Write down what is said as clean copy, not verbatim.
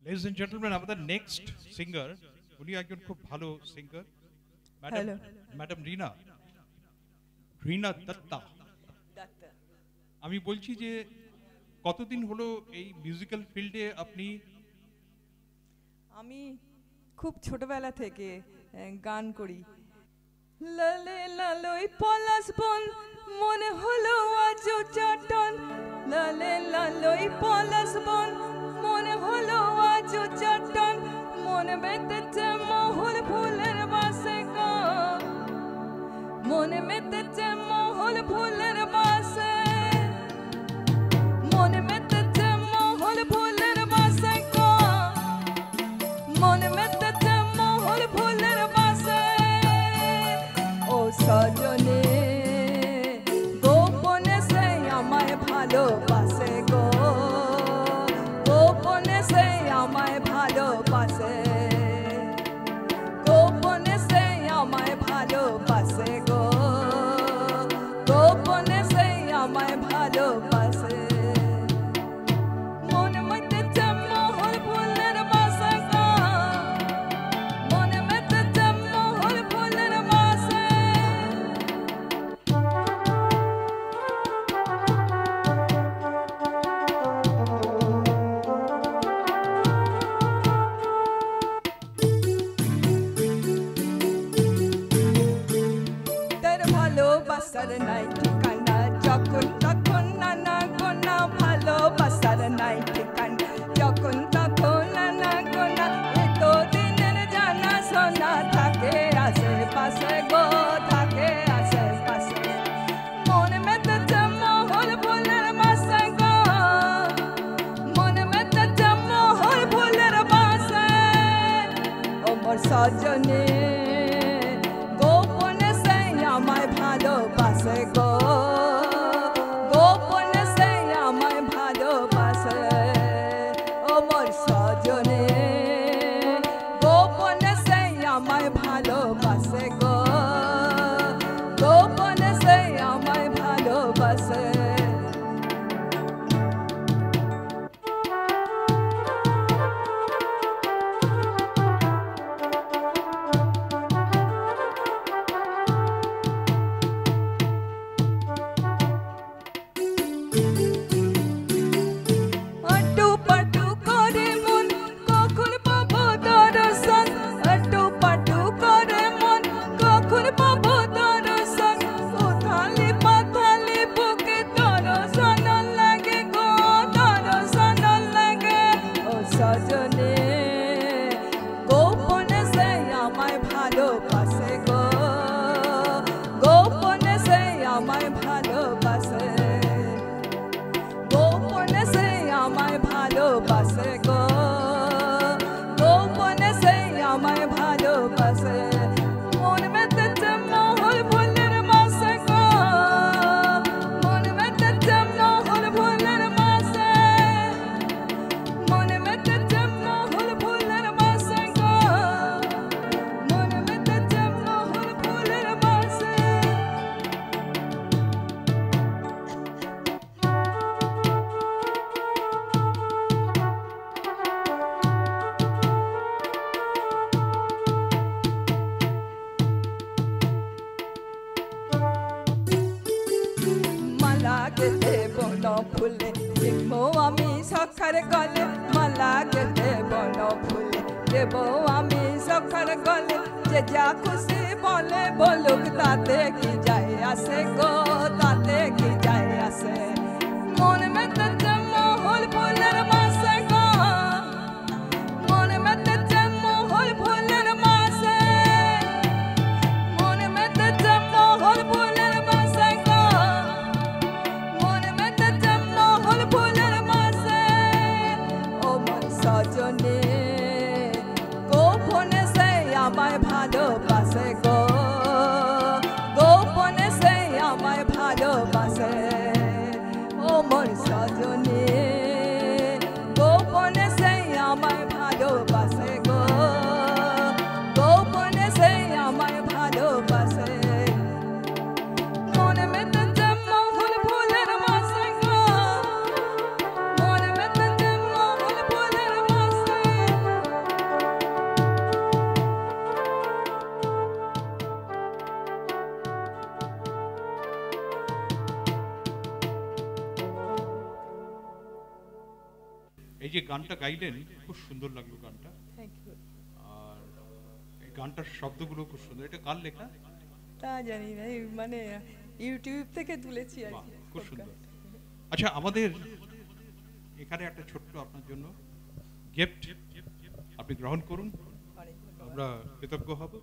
Ladies and gentlemen, আমাদের next singer, উনি একজন খুব ভালো সিঙ্গার, ম্যাডাম রিনা রিনা দত্তা। আমি বলছি যে কতদিন হলো এই মিউজিক্যাল ফিল্ডে আপনি? আমি খুব ছোটবেলা থেকে গান করি। লালে লালই পলাশ বন মনে হলো আজ চাটন, লালে লালই পলাশ বন মনে হলো আজ চাটন, মনে বেঁধেছে মহুল ফুলের বাসে গো, মনে বেঁধেছে মহুল ফুলের বাসে, মনে বেঁধেছে মহুল ফুলের বাসে গো, মনে বেঁধেছে মহুল ফুলের বাসে। ও সজনে গোপনে সে আমায় ভালোবাসে গো, গোপনে সে আমায় ভালোবাসে, গোপনে সে আমায় ভালোবাসে গো, গোপনে সে আমায় ভালোবাসে। মনে মেতেছে মহুল ফুলের বাসে গো, মনে মেতেছে মহুল ফুলের বাসে। তোর ভালোবাসার নাই ঠিকানা, যখন তখন নানা গোনা, ভালোবাসার নাই ঠিকানা, যখন তখন নানা গোনা, এত দিনের জানা শোনা থাকে আশেপাশে গো, থাকে আশেপাশে। মনে মেতেছে মহুল ফুলের বাসে গো, মনে মেতেছে মহুল ফুলের বাসে। ও মোর সজনে গোপনে সে আমায় ভালোবাসে গো, গোপনে সে আমায় ভালোবাসে। ও মোর সজনে গোপনে সে আমায় ভালোবাসে গো, গোপনে সে আমায় ভালোবাসে। আটু পাটু করে মন কখন পাবো দর্শন, আটু পাটু করে মন কখন পাবো দর্শন, উথালি পাথালি বুকে দর্শন লাগে গো, দর্শন লাগে। ও সজনে গোপনে সে আমায় ভালোবাসে গো, গোপনে সে আমায় ভালোবাসে, গোপনে সে আমায় ভালোবাসে গো, গোপনে সে আমায় ভালোবাসে। মন মেতেছে মহুল ফুলের বাসে গো, মন মেতেছে মহুল ফুলের বাসে, মন মেতেছে মহুল ফুলের বাসে গো, মন মেতেছে মহুল ফুলের বাসে। মালা গেতে বন ফুলে দেখবো আমি সখার গলে, মালা গেতে বন ফুলে দেব আমি সখার গলে, যে যা খুশি বলে বলুক তাতে কি যায় আসে গো, তাতে কি যায় আসে। মন মেতেছে মহুল ফুলের বাসে গো, মন মেতেছে মহুল ফুলের বাসে, মন মেতেছে মহুল ফুলের বাসে গো, মন মেতেছে মহুল ফুলের বাসে। ও মোর সজনে গোপনে সে আমায় ভালোবাসে গো, গোপনে সে আমায় ভালোবাসে। ও মোর সজনে গোপনে সে আমায় ভালোবাসে গো, গোপনে সে আমায় ভালোবাসে। মনে মেতেছে মহুল ফুলের বাসে গো, মনে মেতেছে মহুল ফুলের বাসে। এই যে গানটা গাইলেন খুব সুন্দর লাগলো গানটা, থ্যাংক ইউ। আর এই গানটার শব্দগুলো খুব সুন্দর। এটা কার লেখা? তা জানি না, এই মানে ইউটিউব থেকে তুলেছি আর বাহ, কি। খুব সুন্দর। আচ্ছা, আমাদের এখানে একটা ছোট্ট আপনার জন্য গিফট, আপনি গ্রহণ করুন, অনেক ধন্যবাদ। আমরা কৃতজ্ঞ হব।